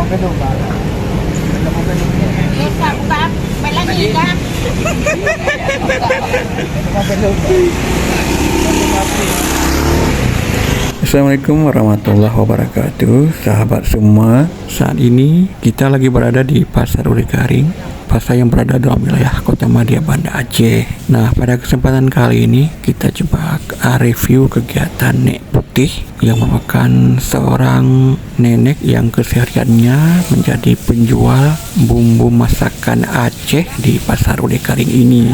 belum, Pak. Buka, buka. Main lagi kan? Buka belum. Assalamualaikum warahmatullahi wabarakatuh, sahabat semua. Saat ini kita lagi berada di Pasar Uli Karing, pasar yang berada dalam wilayah Kota Madia, Banda Aceh. Nah, pada kesempatan kali ini kita coba review kegiatan Nek Putih yang merupakan seorang nenek yang kesehariannya menjadi penjual bumbu masakan Aceh di Pasar Uli Karing ini.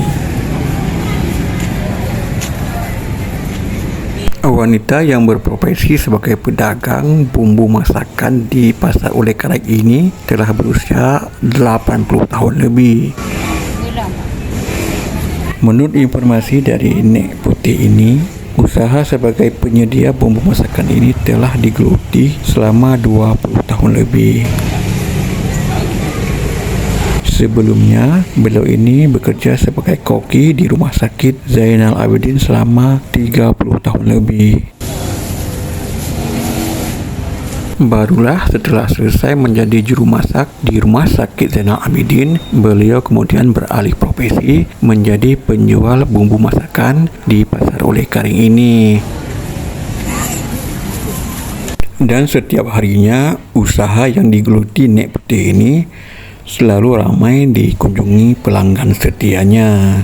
Wanita yang berprofesi sebagai pedagang bumbu masakan di Pasar Uli Karing ini telah berusia 80 tahun lebih. Menurut informasi dari Nek Putih ini, usaha sebagai penyedia bumbu masakan ini telah digeluti selama 20 tahun lebih. Sebelumnya, beliau ini bekerja sebagai koki di Rumah Sakit Zainal Abidin selama 30 tahun lebih. Barulah setelah selesai menjadi juru masak di Rumah Sakit Zainal Abidin, beliau kemudian beralih profesi menjadi penjual bumbu masakan di Pasar Uli Karing ini. Dan setiap harinya, usaha yang digeluti Nek Putih ini selalu ramai dikunjungi pelanggan setianya.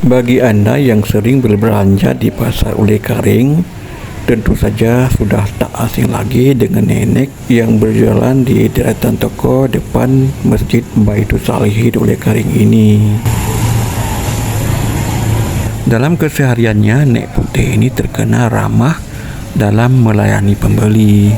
Bagi Anda yang sering berbelanja di Pasar Uli Karing, tentu saja sudah tak asing lagi dengan nenek yang berjalan di deretan toko depan Masjid Baitul Salihin Uli Karing ini. Dalam kesehariannya, Nek Putih ini terkenal ramah dalam melayani pembeli.